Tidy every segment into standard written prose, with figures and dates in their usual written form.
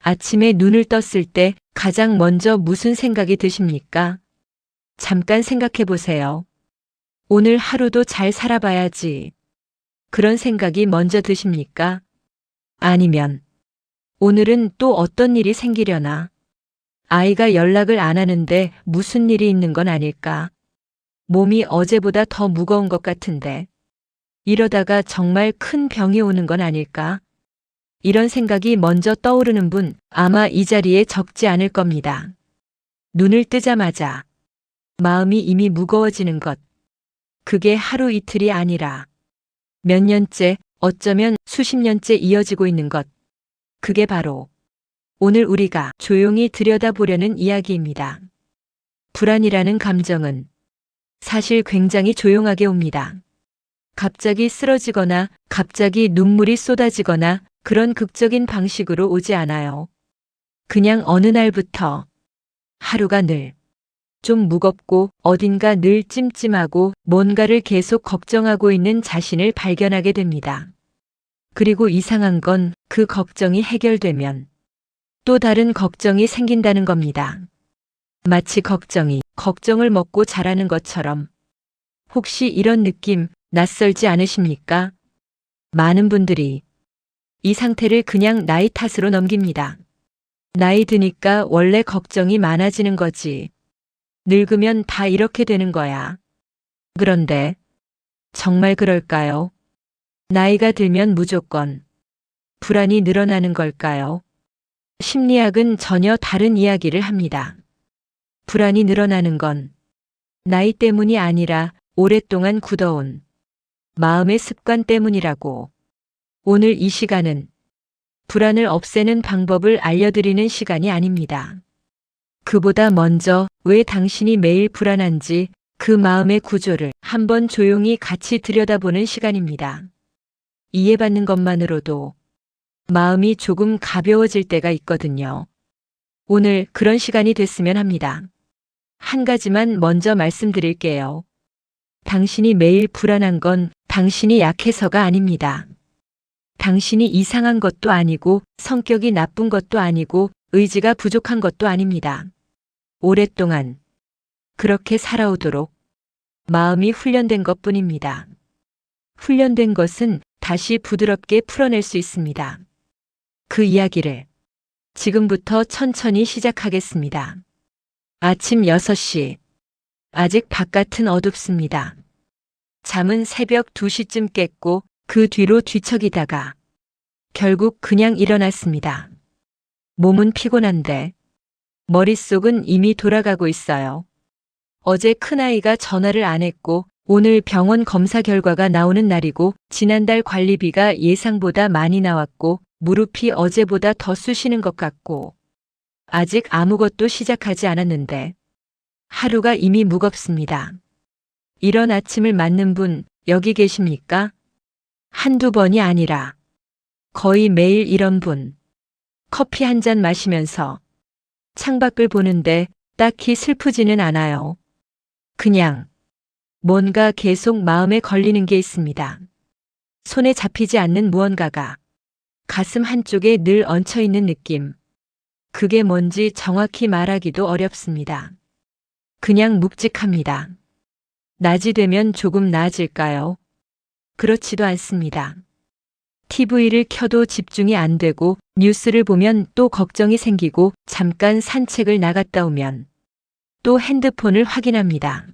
아침에 눈을 떴을 때 가장 먼저 무슨 생각이 드십니까? 잠깐 생각해 보세요. 오늘 하루도 잘 살아봐야지. 그런 생각이 먼저 드십니까? 아니면 오늘은 또 어떤 일이 생기려나? 아이가 연락을 안 하는데 무슨 일이 있는 건 아닐까? 몸이 어제보다 더 무거운 것 같은데. 이러다가 정말 큰 병이 오는 건 아닐까? 이런 생각이 먼저 떠오르는 분 아마 이 자리에 적지 않을 겁니다. 눈을 뜨자마자 마음이 이미 무거워지는 것. 그게 하루 이틀이 아니라 몇 년째, 어쩌면 수십 년째 이어지고 있는 것. 그게 바로 오늘 우리가 조용히 들여다보려는 이야기입니다. 불안이라는 감정은 사실 굉장히 조용하게 옵니다. 갑자기 쓰러지거나 갑자기 눈물이 쏟아지거나 그런 극적인 방식으로 오지 않아요. 그냥 어느 날부터 하루가 늘 좀 무겁고 어딘가 늘 찜찜하고 뭔가를 계속 걱정하고 있는 자신을 발견하게 됩니다. 그리고 이상한 건 그 걱정이 해결되면 또 다른 걱정이 생긴다는 겁니다. 마치 걱정이 걱정을 먹고 자라는 것처럼. 혹시 이런 느낌 낯설지 않으십니까? 많은 분들이 이 상태를 그냥 나이 탓으로 넘깁니다. 나이 드니까 원래 걱정이 많아지는 거지. 늙으면 다 이렇게 되는 거야. 그런데 정말 그럴까요? 나이가 들면 무조건 불안이 늘어나는 걸까요? 심리학은 전혀 다른 이야기를 합니다. 불안이 늘어나는 건 나이 때문이 아니라 오랫동안 굳어온 마음의 습관 때문이라고. 오늘 이 시간은 불안을 없애는 방법을 알려드리는 시간이 아닙니다. 그보다 먼저 왜 당신이 매일 불안한지 그 마음의 구조를 한번 조용히 같이 들여다보는 시간입니다. 이해받는 것만으로도 마음이 조금 가벼워질 때가 있거든요. 오늘 그런 시간이 됐으면 합니다. 한 가지만 먼저 말씀드릴게요. 당신이 매일 불안한 건 당신이 약해서가 아닙니다. 당신이 이상한 것도 아니고 성격이 나쁜 것도 아니고 의지가 부족한 것도 아닙니다. 오랫동안 그렇게 살아오도록 마음이 훈련된 것뿐입니다. 훈련된 것은 다시 부드럽게 풀어낼 수 있습니다. 그 이야기를 지금부터 천천히 시작하겠습니다. 아침 6시. 아직 바깥은 어둡습니다. 잠은 새벽 2시쯤 깼고 그 뒤로 뒤척이다가 결국 그냥 일어났습니다. 몸은 피곤한데 머릿속은 이미 돌아가고 있어요. 어제 큰아이가 전화를 안 했고 오늘 병원 검사 결과가 나오는 날이고 지난달 관리비가 예상보다 많이 나왔고 무릎이 어제보다 더 쑤시는 것 같고 아직 아무것도 시작하지 않았는데 하루가 이미 무겁습니다. 이런 아침을 맞는 분 여기 계십니까? 한두 번이 아니라 거의 매일 이런 분. 커피 한 잔 마시면서 창밖을 보는데 딱히 슬프지는 않아요. 그냥 뭔가 계속 마음에 걸리는 게 있습니다. 손에 잡히지 않는 무언가가 가슴 한쪽에 늘 얹혀 있는 느낌. 그게 뭔지 정확히 말하기도 어렵습니다. 그냥 묵직합니다. 낮이 되면 조금 나아질까요? 그렇지도 않습니다. TV를 켜도 집중이 안 되고 뉴스를 보면 또 걱정이 생기고 잠깐 산책을 나갔다 오면 또 핸드폰을 확인합니다.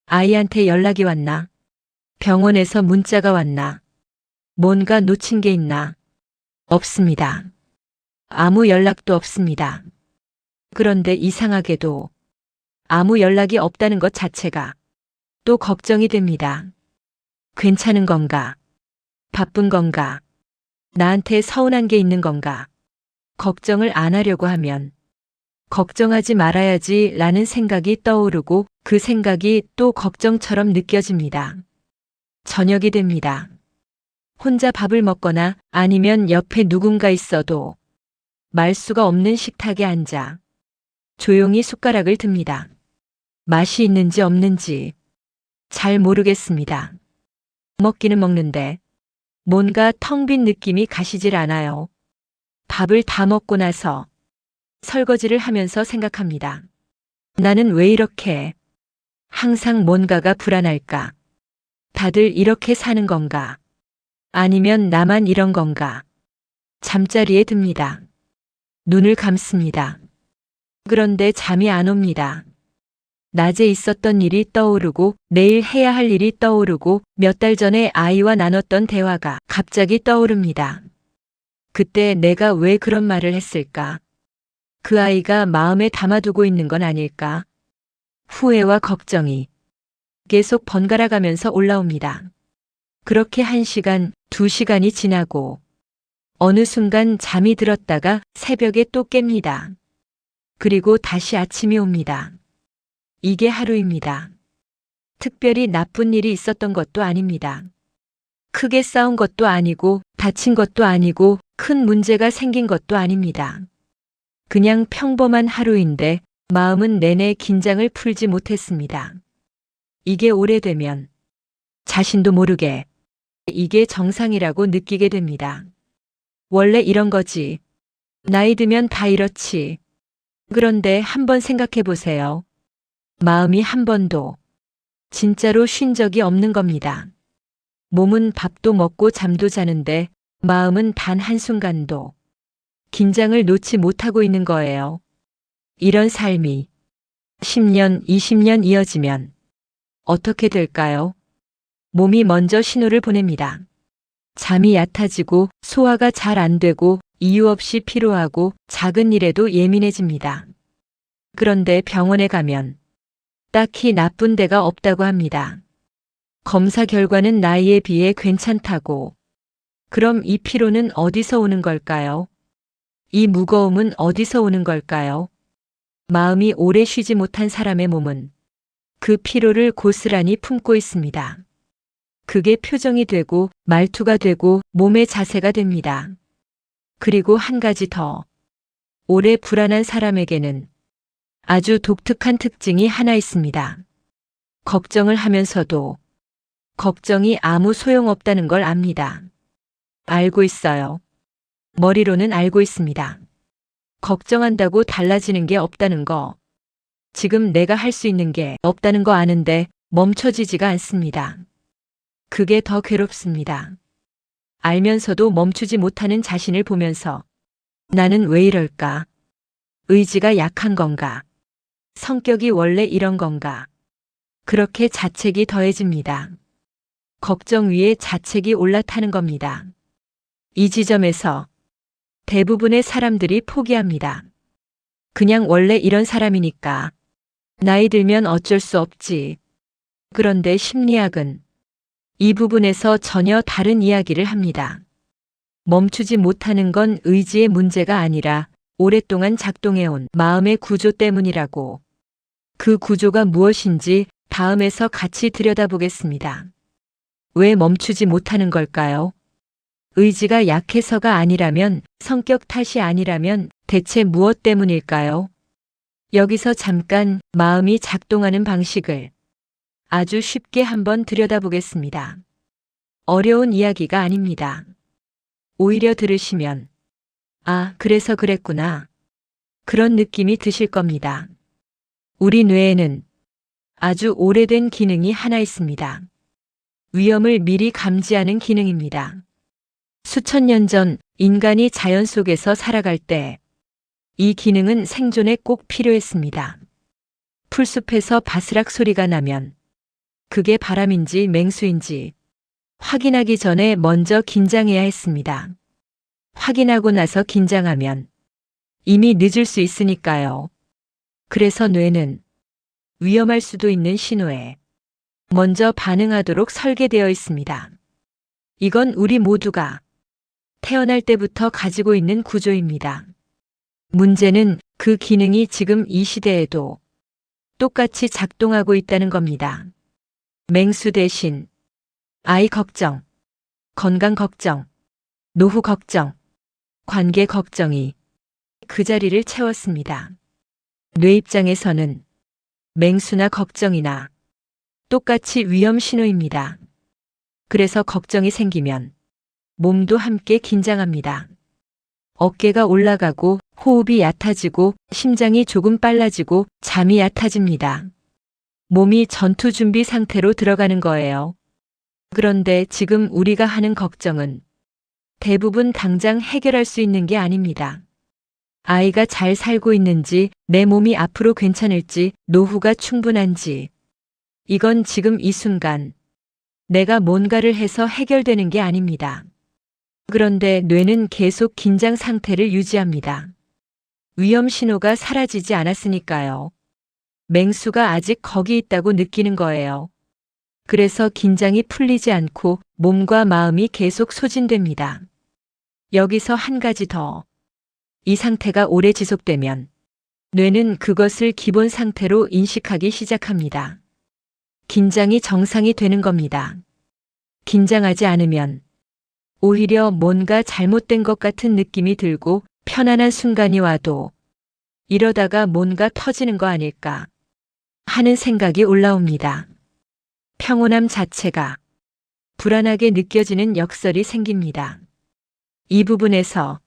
아이한테 연락이 왔나? 병원에서 문자가 왔나? 뭔가 놓친 게 있나? 없습니다. 아무 연락도 없습니다. 그런데 이상하게도 아무 연락이 없다는 것 자체가 또 걱정이 됩니다. 괜찮은 건가? 바쁜 건가? 나한테 서운한 게 있는 건가? 걱정을 안 하려고 하면 걱정하지 말아야지 라는 생각이 떠오르고 그 생각이 또 걱정처럼 느껴집니다. 저녁이 됩니다. 혼자 밥을 먹거나 아니면 옆에 누군가 있어도 말 수가 없는 식탁에 앉아 조용히 숟가락을 듭니다. 맛이 있는지 없는지 잘 모르겠습니다. 먹기는 먹는데 뭔가 텅 빈 느낌이 가시질 않아요. 밥을 다 먹고 나서 설거지를 하면서 생각합니다. 나는 왜 이렇게 항상 뭔가가 불안할까? 다들 이렇게 사는 건가? 아니면 나만 이런 건가? 잠자리에 듭니다. 눈을 감습니다. 그런데 잠이 안 옵니다. 낮에 있었던 일이 떠오르고 내일 해야 할 일이 떠오르고 몇 달 전에 아이와 나눴던 대화가 갑자기 떠오릅니다. 그때 내가 왜 그런 말을 했을까? 그 아이가 마음에 담아두고 있는 건 아닐까? 후회와 걱정이 계속 번갈아 가면서 올라옵니다. 그렇게 1시간, 2시간이 지나고 어느 순간 잠이 들었다가 새벽에 또 깹니다. 그리고 다시 아침이 옵니다. 이게 하루입니다. 특별히 나쁜 일이 있었던 것도 아닙니다. 크게 싸운 것도 아니고 다친 것도 아니고 큰 문제가 생긴 것도 아닙니다. 그냥 평범한 하루인데 마음은 내내 긴장을 풀지 못했습니다. 이게 오래되면 자신도 모르게 이게 정상이라고 느끼게 됩니다. 원래 이런 거지. 나이 들면 다 이렇지. 그런데 한번 생각해 보세요. 마음이 한 번도 진짜로 쉰 적이 없는 겁니다. 몸은 밥도 먹고 잠도 자는데 마음은 단 한순간도 긴장을 놓지 못하고 있는 거예요. 이런 삶이 10년, 20년 이어지면 어떻게 될까요? 몸이 먼저 신호를 보냅니다. 잠이 얕아지고 소화가 잘 안 되고 이유 없이 피로하고 작은 일에도 예민해집니다. 그런데 병원에 가면 딱히 나쁜 데가 없다고 합니다. 검사 결과는 나이에 비해 괜찮다고. 그럼 이 피로는 어디서 오는 걸까요? 이 무거움은 어디서 오는 걸까요? 마음이 오래 쉬지 못한 사람의 몸은 그 피로를 고스란히 품고 있습니다. 그게 표정이 되고 말투가 되고 몸의 자세가 됩니다. 그리고 한 가지 더. 오래 불안한 사람에게는 아주 독특한 특징이 하나 있습니다. 걱정을 하면서도 걱정이 아무 소용없다는 걸 압니다. 알고 있어요. 머리로는 알고 있습니다. 걱정한다고 달라지는 게 없다는 거. 지금 내가 할 수 있는 게 없다는 거 아는데 멈춰지지가 않습니다. 그게 더 괴롭습니다. 알면서도 멈추지 못하는 자신을 보면서 나는 왜 이럴까? 의지가 약한 건가? 성격이 원래 이런 건가? 그렇게 자책이 더해집니다. 걱정 위에 자책이 올라타는 겁니다. 이 지점에서 대부분의 사람들이 포기합니다. 그냥 원래 이런 사람이니까. 나이 들면 어쩔 수 없지. 그런데 심리학은 이 부분에서 전혀 다른 이야기를 합니다. 멈추지 못하는 건 의지의 문제가 아니라 오랫동안 작동해온 마음의 구조 때문이라고. 그 구조가 무엇인지 다음에서 같이 들여다보겠습니다. 왜 멈추지 못하는 걸까요? 의지가 약해서가 아니라면, 성격 탓이 아니라면 대체 무엇 때문일까요? 여기서 잠깐 마음이 작동하는 방식을 아주 쉽게 한번 들여다보겠습니다. 어려운 이야기가 아닙니다. 오히려 들으시면 아, 그래서 그랬구나. 그런 느낌이 드실 겁니다. 우리 뇌에는 아주 오래된 기능이 하나 있습니다. 위험을 미리 감지하는 기능입니다. 수천 년 전 인간이 자연 속에서 살아갈 때 이 기능은 생존에 꼭 필요했습니다. 풀숲에서 바스락 소리가 나면 그게 바람인지 맹수인지 확인하기 전에 먼저 긴장해야 했습니다. 확인하고 나서 긴장하면 이미 늦을 수 있으니까요. 그래서 뇌는 위험할 수도 있는 신호에 먼저 반응하도록 설계되어 있습니다. 이건 우리 모두가 태어날 때부터 가지고 있는 구조입니다. 문제는 그 기능이 지금 이 시대에도 똑같이 작동하고 있다는 겁니다. 맹수 대신 아이 걱정, 건강 걱정, 노후 걱정, 관계 걱정이 그 자리를 채웠습니다. 뇌 입장에서는 맹수나 걱정이나 똑같이 위험 신호입니다. 그래서 걱정이 생기면 몸도 함께 긴장합니다. 어깨가 올라가고 호흡이 얕아지고 심장이 조금 빨라지고 잠이 얕아집니다. 몸이 전투 준비 상태로 들어가는 거예요. 그런데 지금 우리가 하는 걱정은 대부분 당장 해결할 수 있는 게 아닙니다. 아이가 잘 살고 있는지, 내 몸이 앞으로 괜찮을지, 노후가 충분한지. 이건 지금 이 순간 내가 뭔가를 해서 해결되는 게 아닙니다. 그런데 뇌는 계속 긴장 상태를 유지합니다. 위험 신호가 사라지지 않았으니까요. 맹수가 아직 거기 있다고 느끼는 거예요. 그래서 긴장이 풀리지 않고 몸과 마음이 계속 소진됩니다. 여기서 한 가지 더. 이 상태가 오래 지속되면 뇌는 그것을 기본 상태로 인식하기 시작합니다. 긴장이 정상이 되는 겁니다. 긴장하지 않으면 오히려 뭔가 잘못된 것 같은 느낌이 들고 편안한 순간이 와도 이러다가 뭔가 터지는 거 아닐까 하는 생각이 올라옵니다. 평온함 자체가 불안하게 느껴지는 역설이 생깁니다. 이 부분에서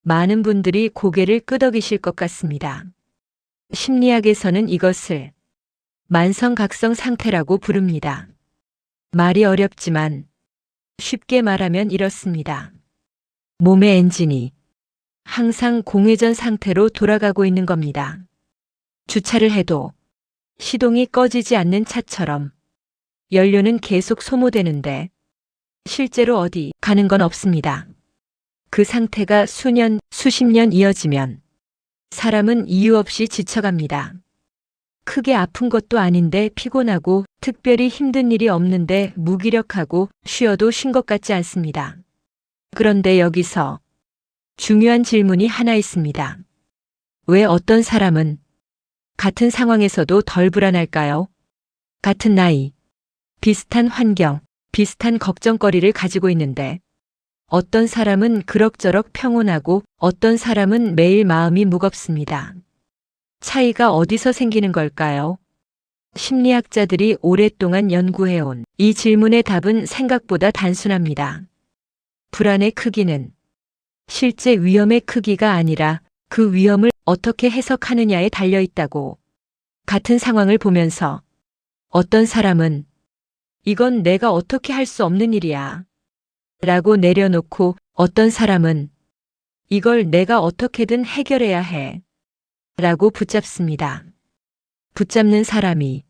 많은 분들이 고개를 끄덕이실 것 같습니다. 심리학에서는 이것을 만성각성 상태라고 부릅니다. 말이 어렵지만 쉽게 말하면 이렇습니다. 몸의 엔진이 항상 공회전 상태로 돌아가고 있는 겁니다. 주차를 해도 시동이 꺼지지 않는 차처럼 연료는 계속 소모되는데 실제로 어디 가는 건 없습니다. 그 상태가 수년, 수십 년 이어지면 사람은 이유 없이 지쳐갑니다. 크게 아픈 것도 아닌데 피곤하고 특별히 힘든 일이 없는데 무기력하고 쉬어도 쉰 것 같지 않습니다. 그런데 여기서 중요한 질문이 하나 있습니다. 왜 어떤 사람은 같은 상황에서도 덜 불안할까요? 같은 나이, 비슷한 환경, 비슷한 걱정거리를 가지고 있는데 어떤 사람은 그럭저럭 평온하고 어떤 사람은 매일 마음이 무겁습니다. 차이가 어디서 생기는 걸까요? 심리학자들이 오랫동안 연구해온 이 질문의 답은 생각보다 단순합니다. 불안의 크기는 실제 위험의 크기가 아니라 그 위험을 어떻게 해석하느냐에 달려 있다고. 같은 상황을 보면서 어떤 사람은 이건 내가 어떻게 할 수 없는 일이야 라고 내려놓고 어떤 사람은 이걸 내가 어떻게든 해결해야 해 라고 붙잡습니다. 붙잡는 사람이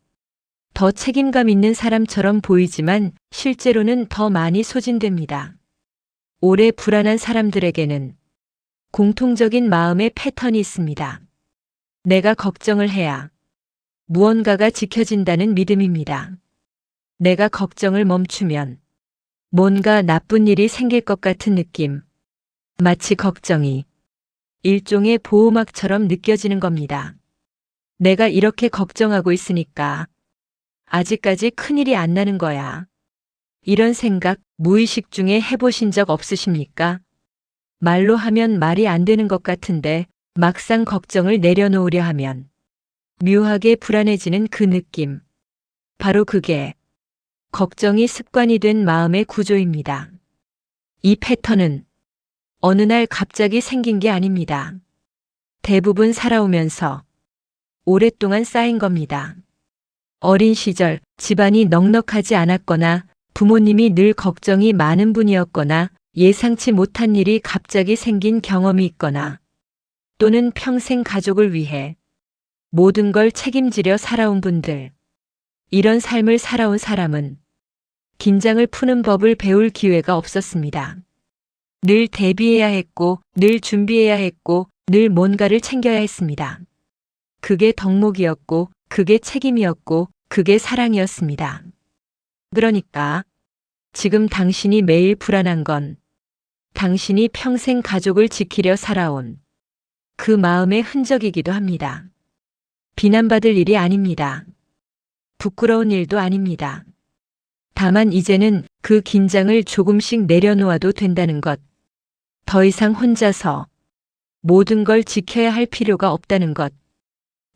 더 책임감 있는 사람처럼 보이지만 실제로는 더 많이 소진됩니다. 오래 불안한 사람들에게는 공통적인 마음의 패턴이 있습니다. 내가 걱정을 해야 무언가가 지켜진다는 믿음입니다. 내가 걱정을 멈추면 뭔가 나쁜 일이 생길 것 같은 느낌. 마치 걱정이 일종의 보호막처럼 느껴지는 겁니다. 내가 이렇게 걱정하고 있으니까 아직까지 큰일이 안 나는 거야. 이런 생각 무의식 중에 해보신 적 없으십니까? 말로 하면 말이 안 되는 것 같은데 막상 걱정을 내려놓으려 하면 묘하게 불안해지는 그 느낌. 바로 그게 걱정이 습관이 된 마음의 구조입니다. 이 패턴은 어느 날 갑자기 생긴 게 아닙니다. 대부분 살아오면서 오랫동안 쌓인 겁니다. 어린 시절 집안이 넉넉하지 않았거나 부모님이 늘 걱정이 많은 분이었거나 예상치 못한 일이 갑자기 생긴 경험이 있거나 또는 평생 가족을 위해 모든 걸 책임지려 살아온 분들. 이런 삶을 살아온 사람은 긴장을 푸는 법을 배울 기회가 없었습니다. 늘 대비해야 했고, 늘 준비해야 했고, 늘 뭔가를 챙겨야 했습니다. 그게 덕목이었고, 그게 책임이었고, 그게 사랑이었습니다. 그러니까 지금 당신이 매일 불안한 건 당신이 평생 가족을 지키려 살아온 그 마음의 흔적이기도 합니다. 비난받을 일이 아닙니다. 부끄러운 일도 아닙니다. 다만 이제는 그 긴장을 조금씩 내려놓아도 된다는 것. 더 이상 혼자서 모든 걸 지켜야 할 필요가 없다는 것.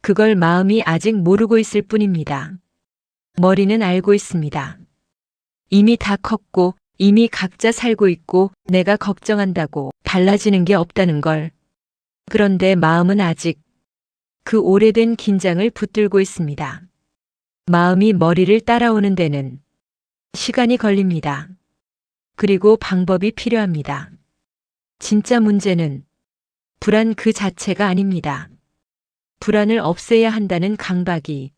그걸 마음이 아직 모르고 있을 뿐입니다. 머리는 알고 있습니다. 이미 다 컸고 이미 각자 살고 있고 내가 걱정한다고 달라지는 게 없다는 걸. 그런데 마음은 아직 그 오래된 긴장을 붙들고 있습니다. 마음이 머리를 따라오는 데는 시간이 걸립니다. 그리고 방법이 필요합니다. 진짜 문제는 불안 그 자체가 아닙니다. 불안을 없애야 한다는 강박이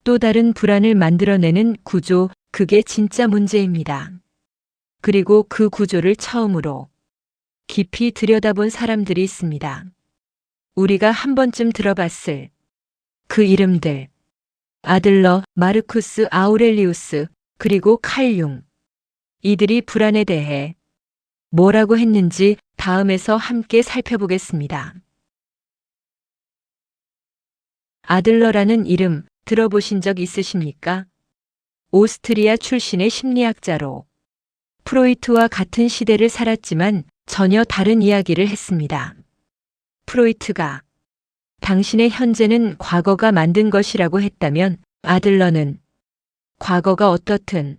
또 다른 불안을 만들어내는 구조, 그게 진짜 문제입니다. 그리고 그 구조를 처음으로 깊이 들여다본 사람들이 있습니다. 우리가 한 번쯤 들어봤을 그 이름들. 아들러, 마르쿠스 아우렐리우스, 그리고 칼 융. 이들이 불안에 대해 뭐라고 했는지 다음에서 함께 살펴보겠습니다. 아들러라는 이름 들어보신 적 있으십니까? 오스트리아 출신의 심리학자로 프로이트와 같은 시대를 살았지만 전혀 다른 이야기를 했습니다. 프로이트가 당신의 현재는 과거가 만든 것이라고 했다면 아들러는 과거가 어떻든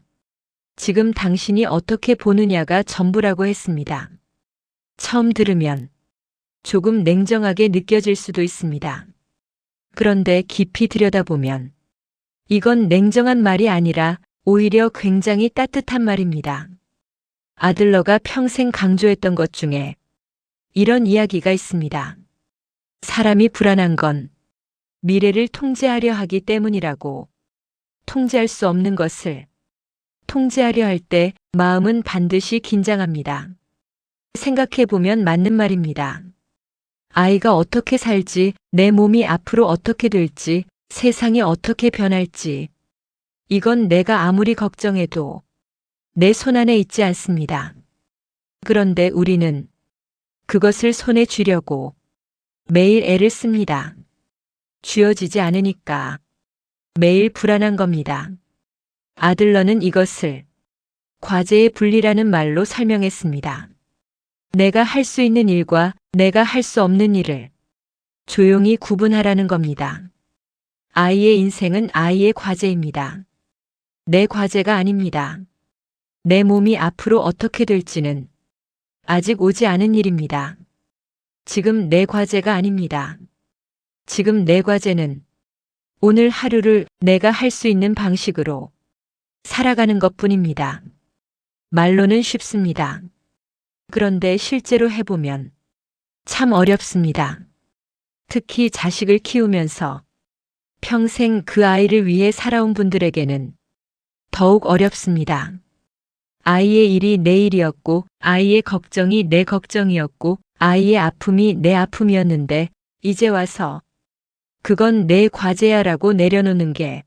지금 당신이 어떻게 보느냐가 전부라고 했습니다. 처음 들으면 조금 냉정하게 느껴질 수도 있습니다. 그런데 깊이 들여다보면 이건 냉정한 말이 아니라 오히려 굉장히 따뜻한 말입니다. 아들러가 평생 강조했던 것 중에 이런 이야기가 있습니다. 사람이 불안한 건 미래를 통제하려 하기 때문이라고. 통제할 수 없는 것을 통제하려 할 때 마음은 반드시 긴장합니다. 생각해보면 맞는 말입니다. 아이가 어떻게 살지, 내 몸이 앞으로 어떻게 될지, 세상이 어떻게 변할지. 이건 내가 아무리 걱정해도 내 손 안에 있지 않습니다. 그런데 우리는 그것을 손에 쥐려고 매일 애를 씁니다. 쥐어지지 않으니까 매일 불안한 겁니다. 아들러는 이것을 과제의 분리라는 말로 설명했습니다. 내가 할 수 있는 일과 내가 할 수 없는 일을 조용히 구분하라는 겁니다. 아이의 인생은 아이의 과제입니다. 내 과제가 아닙니다. 내 몸이 앞으로 어떻게 될지는 아직 오지 않은 일입니다. 지금 내 과제가 아닙니다. 지금 내 과제는 오늘 하루를 내가 할 수 있는 방식으로 살아가는 것뿐입니다. 말로는 쉽습니다. 그런데 실제로 해보면 참 어렵습니다. 특히 자식을 키우면서 평생 그 아이를 위해 살아온 분들에게는 더욱 어렵습니다. 아이의 일이 내 일이었고, 아이의 걱정이 내 걱정이었고, 아이의 아픔이 내 아픔이었는데, 이제 와서 그건 내 과제야라고 내려놓는 게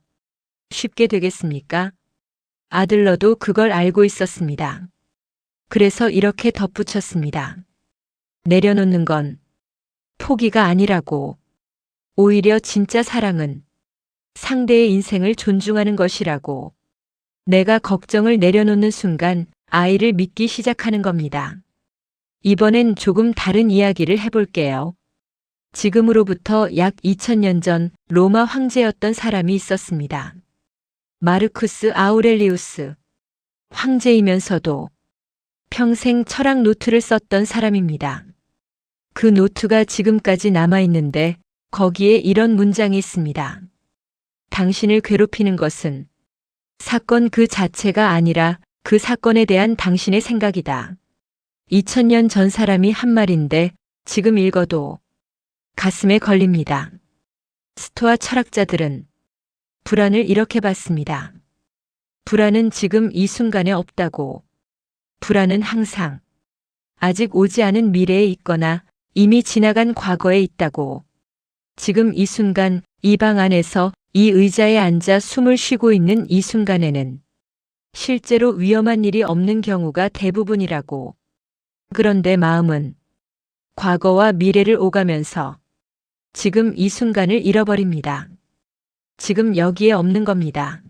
쉽게 되겠습니까? 아들러도 그걸 알고 있었습니다. 그래서 이렇게 덧붙였습니다. 내려놓는 건 포기가 아니라고. 오히려 진짜 사랑은 상대의 인생을 존중하는 것이라고. 내가 걱정을 내려놓는 순간 아이를 믿기 시작하는 겁니다. 이번엔 조금 다른 이야기를 해볼게요. 지금으로부터 약 2000년 전 로마 황제였던 사람이 있었습니다. 마르쿠스 아우렐리우스. 황제이면서도 평생 철학 노트를 썼던 사람입니다. 그 노트가 지금까지 남아있는데 거기에 이런 문장이 있습니다. 당신을 괴롭히는 것은 사건 그 자체가 아니라 그 사건에 대한 당신의 생각이다. 2000년 전 사람이 한 말인데 지금 읽어도 가슴에 걸립니다. 스토아 철학자들은 불안을 이렇게 봤습니다. 불안은 지금 이 순간에 없다고. 불안은 항상 아직 오지 않은 미래에 있거나 이미 지나간 과거에 있다고. 지금 이 순간 이 방 안에서 이 의자에 앉아 숨을 쉬고 있는 이 순간에는 실제로 위험한 일이 없는 경우가 대부분이라고. 그런데 마음은 과거와 미래를 오가면서 지금 이 순간을 잃어버립니다. 지금 여기에 없는 겁니다.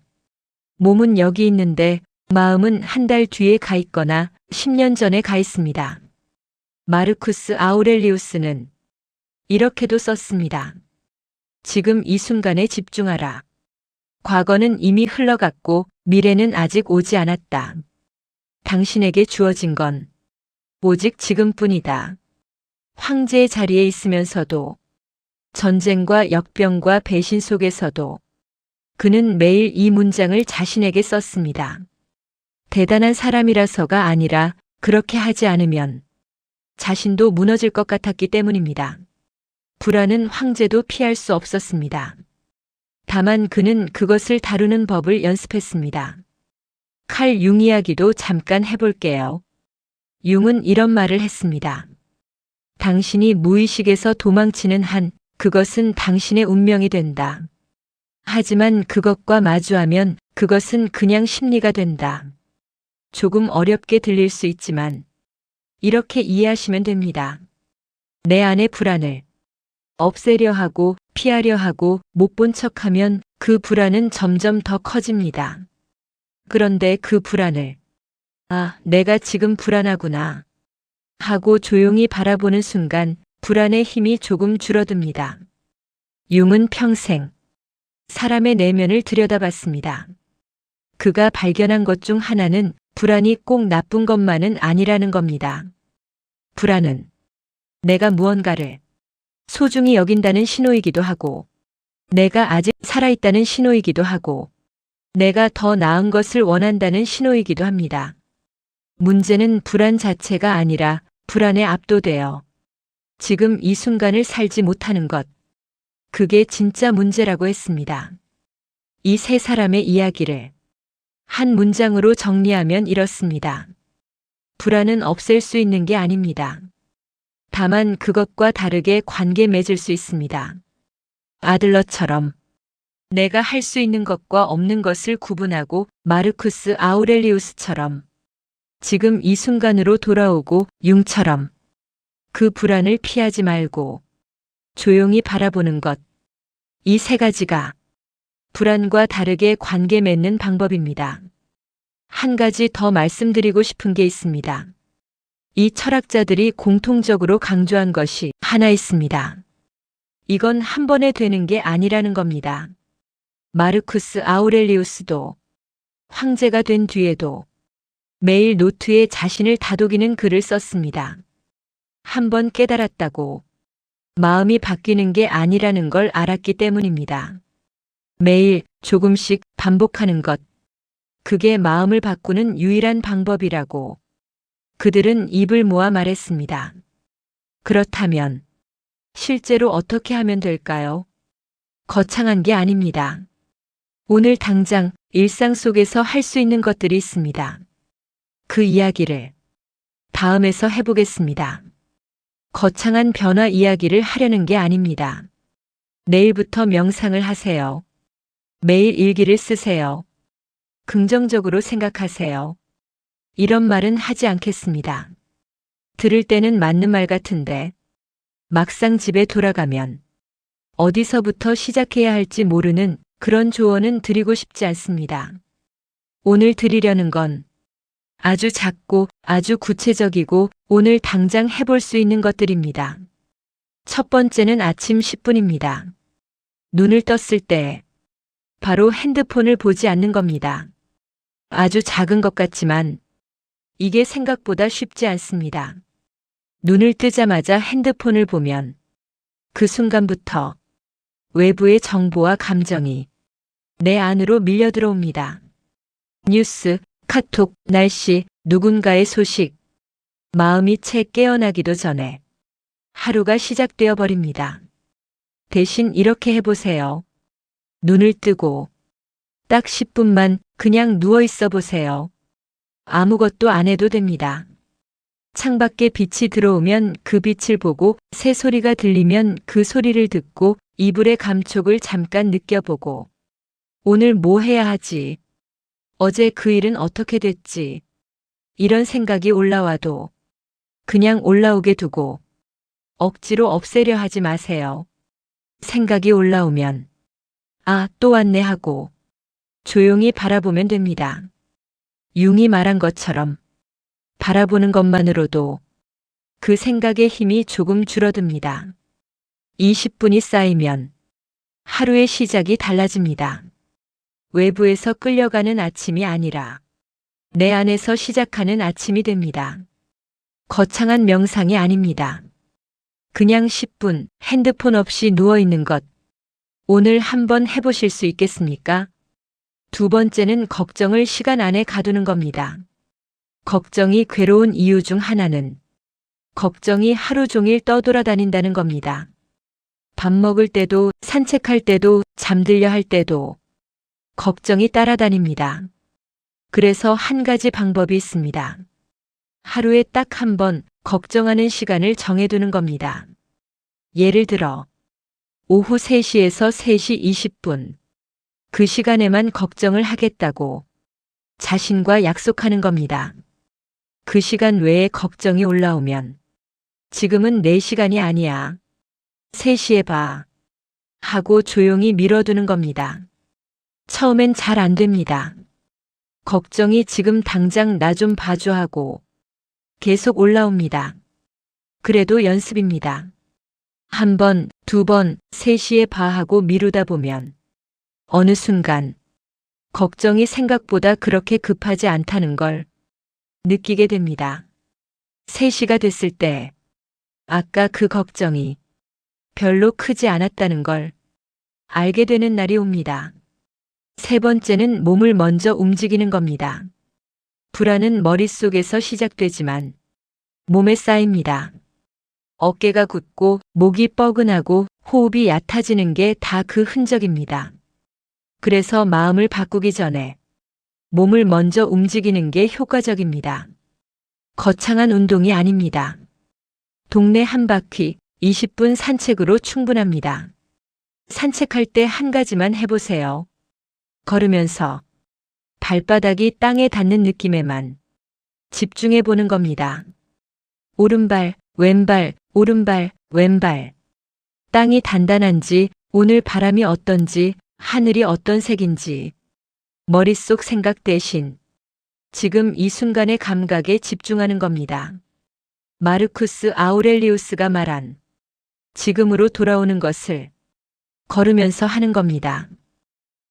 몸은 여기 있는데 마음은 한 달 뒤에 가 있거나 10년 전에 가 있습니다. 마르쿠스 아우렐리우스는 이렇게도 썼습니다. 지금 이 순간에 집중하라. 과거는 이미 흘러갔고 미래는 아직 오지 않았다. 당신에게 주어진 건 오직 지금뿐이다. 황제의 자리에 있으면서도, 전쟁과 역병과 배신 속에서도 그는 매일 이 문장을 자신에게 썼습니다. 대단한 사람이라서가 아니라 그렇게 하지 않으면 자신도 무너질 것 같았기 때문입니다. 불안은 황제도 피할 수 없었습니다. 다만 그는 그것을 다루는 법을 연습했습니다. 칼 융 이야기도 잠깐 해볼게요. 융은 이런 말을 했습니다. 당신이 무의식에서 도망치는 한 그것은 당신의 운명이 된다. 하지만 그것과 마주하면 그것은 그냥 심리가 된다. 조금 어렵게 들릴 수 있지만 이렇게 이해하시면 됩니다. 내 안의 불안을 없애려 하고 피하려 하고 못 본 척하면 그 불안은 점점 더 커집니다. 그런데 그 불안을 내가 지금 불안하구나 하고 조용히 바라보는 순간 불안의 힘이 조금 줄어듭니다. 융은 평생 사람의 내면을 들여다봤습니다. 그가 발견한 것 중 하나는 불안이 꼭 나쁜 것만은 아니라는 겁니다. 불안은 내가 무언가를 소중히 여긴다는 신호이기도 하고, 내가 아직 살아있다는 신호이기도 하고, 내가 더 나은 것을 원한다는 신호이기도 합니다. 문제는 불안 자체가 아니라 불안에 압도되어 지금 이 순간을 살지 못하는 것. 그게 진짜 문제라고 했습니다. 이 세 사람의 이야기를 한 문장으로 정리하면 이렇습니다. 불안은 없앨 수 있는 게 아닙니다. 다만 그것과 다르게 관계 맺을 수 있습니다. 아들러처럼 내가 할 수 있는 것과 없는 것을 구분하고, 마르쿠스 아우렐리우스처럼 지금 이 순간으로 돌아오고, 융처럼 그 불안을 피하지 말고 조용히 바라보는 것. 이 세 가지가 불안과 다르게 관계 맺는 방법입니다. 한 가지 더 말씀드리고 싶은 게 있습니다. 이 철학자들이 공통적으로 강조한 것이 하나 있습니다. 이건 한 번에 되는 게 아니라는 겁니다. 마르쿠스 아우렐리우스도 황제가 된 뒤에도 매일 노트에 자신을 다독이는 글을 썼습니다. 한 번 깨달았다고 마음이 바뀌는 게 아니라는 걸 알았기 때문입니다. 매일 조금씩 반복하는 것, 그게 마음을 바꾸는 유일한 방법이라고 그들은 입을 모아 말했습니다. 그렇다면 실제로 어떻게 하면 될까요? 거창한 게 아닙니다. 오늘 당장 일상 속에서 할 수 있는 것들이 있습니다. 그 이야기를 다음에서 해보겠습니다. 거창한 변화 이야기를 하려는 게 아닙니다. 내일부터 명상을 하세요. 매일 일기를 쓰세요. 긍정적으로 생각하세요. 이런 말은 하지 않겠습니다. 들을 때는 맞는 말 같은데 막상 집에 돌아가면 어디서부터 시작해야 할지 모르는 그런 조언은 드리고 싶지 않습니다. 오늘 드리려는 건 아주 작고 아주 구체적이고 오늘 당장 해볼 수 있는 것들입니다. 첫 번째는 아침 10분입니다. 눈을 떴을 때 바로 핸드폰을 보지 않는 겁니다. 아주 작은 것 같지만 이게 생각보다 쉽지 않습니다. 눈을 뜨자마자 핸드폰을 보면 그 순간부터 외부의 정보와 감정이 내 안으로 밀려 들어옵니다. 뉴스, 카톡, 날씨, 누군가의 소식, 마음이 채 깨어나기도 전에 하루가 시작되어 버립니다. 대신 이렇게 해보세요. 눈을 뜨고 딱 10분만 그냥 누워 있어 보세요. 아무것도 안 해도 됩니다. 창밖에 빛이 들어오면 그 빛을 보고, 새소리가 들리면 그 소리를 듣고, 이불의 감촉을 잠깐 느껴보고, 오늘 뭐 해야 하지? 어제 그 일은 어떻게 됐지? 이런 생각이 올라와도 그냥 올라오게 두고 억지로 없애려 하지 마세요. 생각이 올라오면 또 왔네 하고 조용히 바라보면 됩니다. 융이 말한 것처럼 바라보는 것만으로도 그 생각의 힘이 조금 줄어듭니다. 20분이 쌓이면 하루의 시작이 달라집니다. 외부에서 끌려가는 아침이 아니라 내 안에서 시작하는 아침이 됩니다. 거창한 명상이 아닙니다. 그냥 10분 핸드폰 없이 누워있는 것. 오늘 한번 해보실 수 있겠습니까? 두 번째는 걱정을 시간 안에 가두는 겁니다. 걱정이 괴로운 이유 중 하나는 걱정이 하루 종일 떠돌아다닌다는 겁니다. 밥 먹을 때도, 산책할 때도, 잠들려 할 때도 걱정이 따라다닙니다. 그래서 한 가지 방법이 있습니다. 하루에 딱 한 번 걱정하는 시간을 정해두는 겁니다. 예를 들어 오후 3시에서 3시 20분 그 시간에만 걱정을 하겠다고 자신과 약속하는 겁니다. 그 시간 외에 걱정이 올라오면 지금은 내 시간이 아니야. 3시에 봐. 하고 조용히 밀어두는 겁니다. 처음엔 잘 안 됩니다. 걱정이 지금 당장 나 좀 봐줘 하고 계속 올라옵니다. 그래도 연습입니다. 한 번, 두 번, 3시에 봐 하고 미루다 보면 어느 순간 걱정이 생각보다 그렇게 급하지 않다는 걸 느끼게 됩니다. 3시가 됐을 때 아까 그 걱정이 별로 크지 않았다는 걸 알게 되는 날이 옵니다. 세 번째는 몸을 먼저 움직이는 겁니다. 불안은 머릿속에서 시작되지만 몸에 쌓입니다. 어깨가 굳고 목이 뻐근하고 호흡이 얕아지는 게 다 그 흔적입니다. 그래서 마음을 바꾸기 전에 몸을 먼저 움직이는 게 효과적입니다. 거창한 운동이 아닙니다. 동네 한 바퀴 20분 산책으로 충분합니다. 산책할 때 한 가지만 해보세요. 걸으면서 발바닥이 땅에 닿는 느낌에만 집중해 보는 겁니다. 오른발, 왼발, 오른발, 왼발. 땅이 단단한지, 오늘 바람이 어떤지, 하늘이 어떤 색인지, 머릿속 생각 대신 지금 이 순간의 감각에 집중하는 겁니다. 마르쿠스 아우렐리우스가 말한 지금으로 돌아오는 것을 걸으면서 하는 겁니다.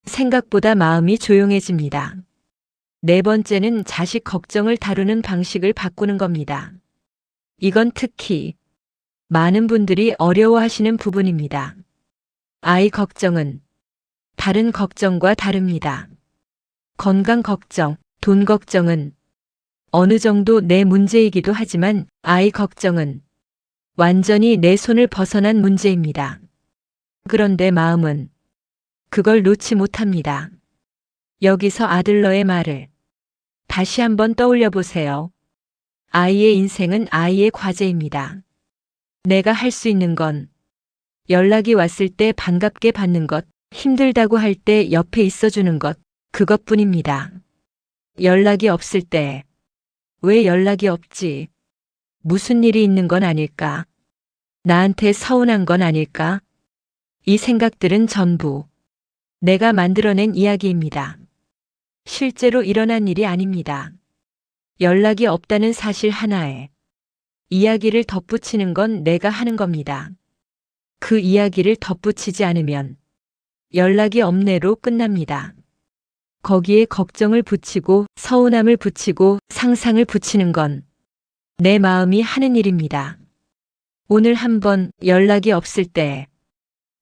생각보다 마음이 조용해집니다. 네 번째는 자식 걱정을 다루는 방식을 바꾸는 겁니다. 이건 특히 많은 분들이 어려워하시는 부분입니다. 아이 걱정은 다른 걱정과 다릅니다. 건강 걱정, 돈 걱정은 어느 정도 내 문제이기도 하지만 아이 걱정은 완전히 내 손을 벗어난 문제입니다. 그런데 마음은 그걸 놓지 못합니다. 여기서 아들러의 말을 다시 한번 떠올려 보세요. 아이의 인생은 아이의 과제입니다. 내가 할 수 있는 건 연락이 왔을 때 반갑게 받는 것, 힘들다고 할 때 옆에 있어주는 것, 그것뿐입니다. 연락이 없을 때 왜 연락이 없지? 무슨 일이 있는 건 아닐까? 나한테 서운한 건 아닐까? 이 생각들은 전부 내가 만들어낸 이야기입니다. 실제로 일어난 일이 아닙니다. 연락이 없다는 사실 하나에 이야기를 덧붙이는 건 내가 하는 겁니다. 그 이야기를 덧붙이지 않으면 연락이 없네로 끝납니다. 거기에 걱정을 붙이고 서운함을 붙이고 상상을 붙이는 건 내 마음이 하는 일입니다. 오늘 한번 연락이 없을 때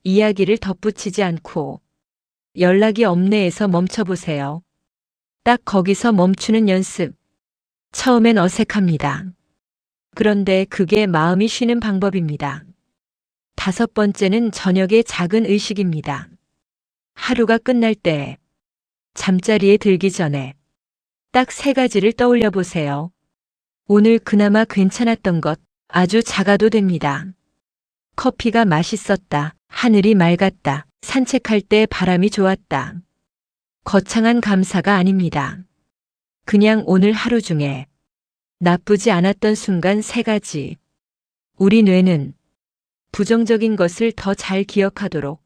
이야기를 덧붙이지 않고 연락이 없네에서 멈춰보세요. 딱 거기서 멈추는 연습. 처음엔 어색합니다. 그런데 그게 마음이 쉬는 방법입니다. 다섯 번째는 저녁의 작은 의식입니다. 하루가 끝날 때 잠자리에 들기 전에 딱 세 가지를 떠올려 보세요. 오늘 그나마 괜찮았던 것, 아주 작아도 됩니다. 커피가 맛있었다. 하늘이 맑았다. 산책할 때 바람이 좋았다. 거창한 감사가 아닙니다. 그냥 오늘 하루 중에 나쁘지 않았던 순간 세 가지. 우리 뇌는 부정적인 것을 더 잘 기억하도록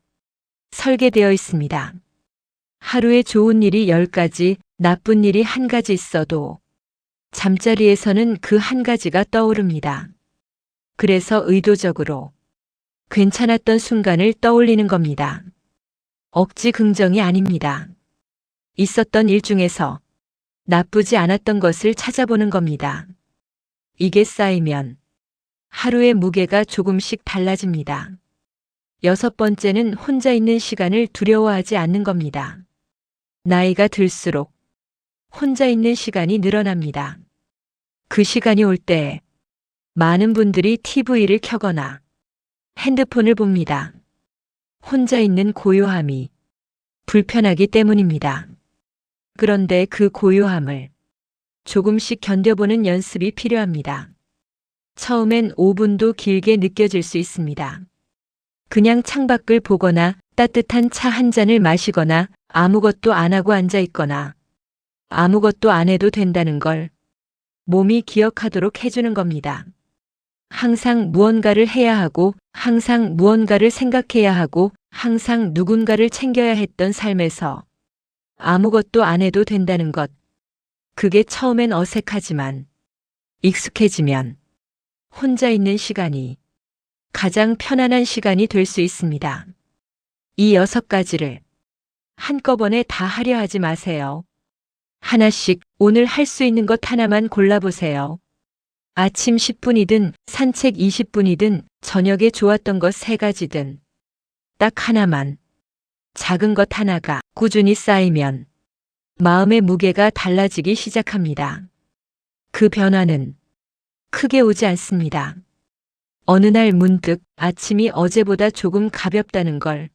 설계되어 있습니다. 하루에 좋은 일이 10가지, 나쁜 일이 한 가지 있어도 잠자리에서는 그 한 가지가 떠오릅니다. 그래서 의도적으로 괜찮았던 순간을 떠올리는 겁니다. 억지 긍정이 아닙니다. 있었던 일 중에서 나쁘지 않았던 것을 찾아보는 겁니다. 이게 쌓이면 하루의 무게가 조금씩 달라집니다. 6번째는 혼자 있는 시간을 두려워하지 않는 겁니다. 나이가 들수록 혼자 있는 시간이 늘어납니다. 그 시간이 올 때 많은 분들이 TV를 켜거나 핸드폰을 봅니다. 혼자 있는 고요함이 불편하기 때문입니다. 그런데 그 고요함을 조금씩 견뎌보는 연습이 필요합니다. 처음엔 5분도 길게 느껴질 수 있습니다. 그냥 창밖을 보거나 따뜻한 차 한 잔을 마시거나 아무것도 안 하고 앉아 있거나 아무것도 안 해도 된다는 걸 몸이 기억하도록 해주는 겁니다. 항상 무언가를 해야 하고 항상 무언가를 생각해야 하고 항상 누군가를 챙겨야 했던 삶에서 아무것도 안 해도 된다는 것. 그게 처음엔 어색하지만 익숙해지면 혼자 있는 시간이 가장 편안한 시간이 될 수 있습니다. 이 6가지를 한꺼번에 다 하려 하지 마세요. 하나씩 오늘 할 수 있는 것 하나만 골라보세요. 아침 10분이든 산책 20분이든 저녁에 좋았던 것 3가지든 딱 하나만. 작은 것 하나가 꾸준히 쌓이면 마음의 무게가 달라지기 시작합니다. 그 변화는 크게 오지 않습니다. 어느 날 문득 아침이 어제보다 조금 가볍다는 걸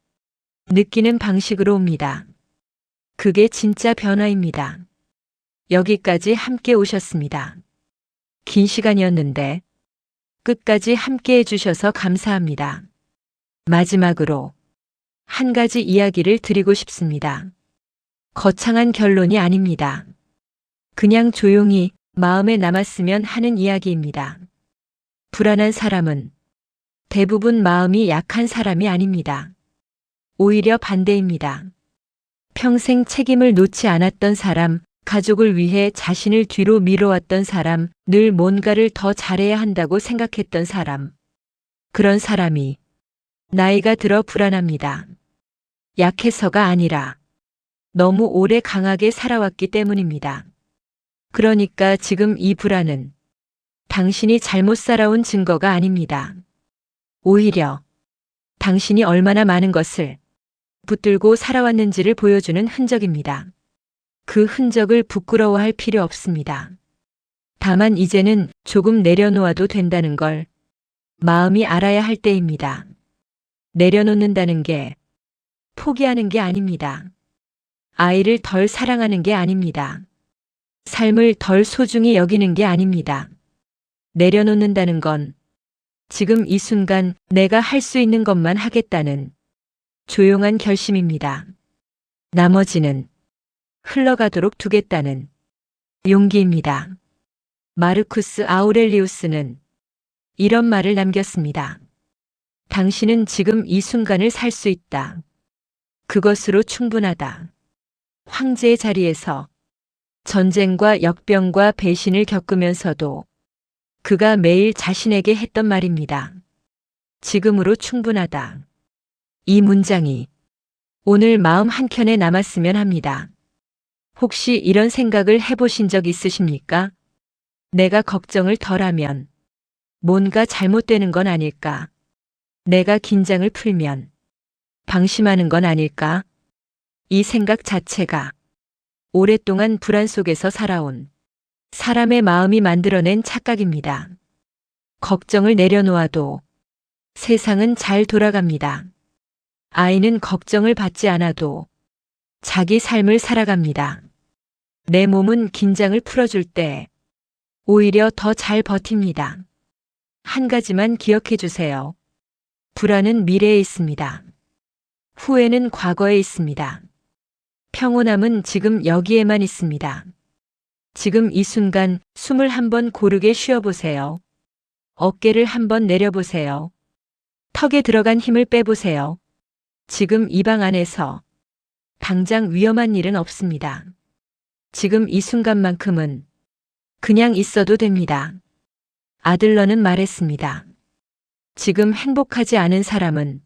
느끼는 방식으로 옵니다. 그게 진짜 변화입니다. 여기까지 함께 오셨습니다. 긴 시간이었는데 끝까지 함께 해주셔서 감사합니다. 마지막으로 한 가지 이야기를 드리고 싶습니다. 거창한 결론이 아닙니다. 그냥 조용히 마음에 남았으면 하는 이야기입니다. 불안한 사람은 대부분 마음이 약한 사람이 아닙니다. 오히려 반대입니다. 평생 책임을 놓지 않았던 사람, 가족을 위해 자신을 뒤로 미뤄왔던 사람, 늘 뭔가를 더 잘해야 한다고 생각했던 사람. 그런 사람이 나이가 들어 불안합니다. 약해서가 아니라 너무 오래 강하게 살아왔기 때문입니다. 그러니까 지금 이 불안은 당신이 잘못 살아온 증거가 아닙니다. 오히려 당신이 얼마나 많은 것을 붙들고 살아왔는지를 보여주는 흔적입니다. 그 흔적을 부끄러워할 필요 없습니다. 다만 이제는 조금 내려놓아도 된다는 걸 마음이 알아야 할 때입니다. 내려놓는다는 게 포기하는 게 아닙니다. 아이를 덜 사랑하는 게 아닙니다. 삶을 덜 소중히 여기는 게 아닙니다. 내려놓는다는 건 지금 이 순간 내가 할 수 있는 것만 하겠다는 조용한 결심입니다. 나머지는 흘러가도록 두겠다는 용기입니다. 마르쿠스 아우렐리우스는 이런 말을 남겼습니다. 당신은 지금 이 순간을 살 수 있다. 그것으로 충분하다. 황제의 자리에서 전쟁과 역병과 배신을 겪으면서도 그가 매일 자신에게 했던 말입니다. 지금으로 충분하다. 이 문장이 오늘 마음 한켠에 남았으면 합니다. 혹시 이런 생각을 해보신 적 있으십니까? 내가 걱정을 덜하면 뭔가 잘못되는 건 아닐까? 내가 긴장을 풀면 방심하는 건 아닐까? 이 생각 자체가 오랫동안 불안 속에서 살아온 사람의 마음이 만들어낸 착각입니다. 걱정을 내려놓아도 세상은 잘 돌아갑니다. 아이는 걱정을 받지 않아도 자기 삶을 살아갑니다. 내 몸은 긴장을 풀어줄 때 오히려 더 잘 버팁니다. 한 가지만 기억해 주세요. 불안은 미래에 있습니다. 후회는 과거에 있습니다. 평온함은 지금 여기에만 있습니다. 지금 이 순간 숨을 한번 고르게 쉬어보세요. 어깨를 한번 내려보세요. 턱에 들어간 힘을 빼보세요. 지금 이 방 안에서 당장 위험한 일은 없습니다. 지금 이 순간만큼은 그냥 있어도 됩니다. 아들러는 말했습니다. 지금 행복하지 않은 사람은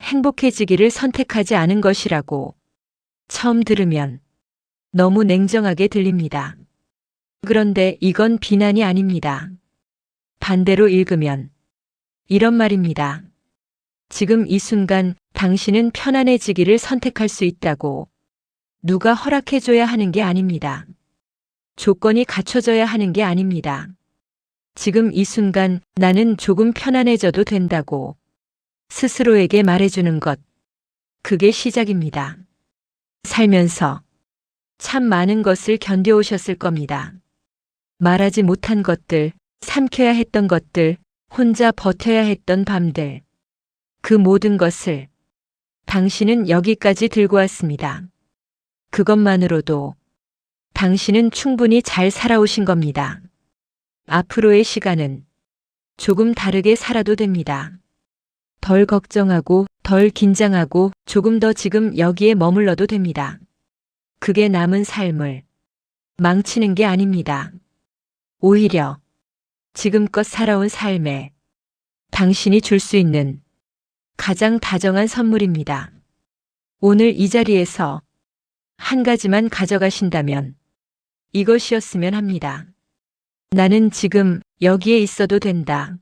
행복해지기를 선택하지 않은 것이라고. 처음 들으면 너무 냉정하게 들립니다. 그런데 이건 비난이 아닙니다. 반대로 읽으면 이런 말입니다. 지금 이 순간 당신은 편안해지기를 선택할 수 있다고. 누가 허락해줘야 하는 게 아닙니다. 조건이 갖춰져야 하는 게 아닙니다. 지금 이 순간 나는 조금 편안해져도 된다고 스스로에게 말해주는 것. 그게 시작입니다. 살면서 참 많은 것을 견뎌오셨을 겁니다. 말하지 못한 것들, 삼켜야 했던 것들, 혼자 버텨야 했던 밤들. 그 모든 것을 당신은 여기까지 들고 왔습니다. 그것만으로도 당신은 충분히 잘 살아오신 겁니다. 앞으로의 시간은 조금 다르게 살아도 됩니다. 덜 걱정하고 덜 긴장하고 조금 더 지금 여기에 머물러도 됩니다. 그게 남은 삶을 망치는 게 아닙니다. 오히려 지금껏 살아온 삶에 당신이 줄 수 있는 가장 다정한 선물입니다. 오늘 이 자리에서 한 가지만 가져가신다면 이것이었으면 합니다. 나는 지금 여기에 있어도 된다.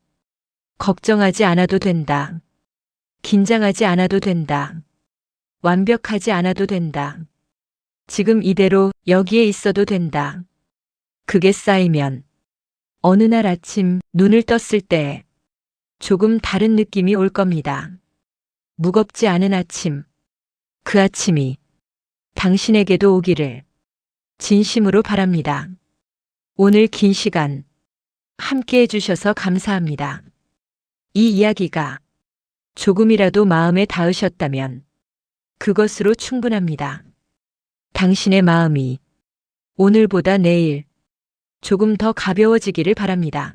걱정하지 않아도 된다. 긴장하지 않아도 된다. 완벽하지 않아도 된다. 지금 이대로 여기에 있어도 된다. 그게 쌓이면 어느 날 아침 눈을 떴을 때 조금 다른 느낌이 올 겁니다. 무겁지 않은 아침. 그 아침이 당신에게도 오기를 진심으로 바랍니다. 오늘 긴 시간 함께 해주셔서 감사합니다. 이 이야기가 조금이라도 마음에 닿으셨다면 그것으로 충분합니다. 당신의 마음이 오늘보다 내일 조금 더 가벼워지기를 바랍니다.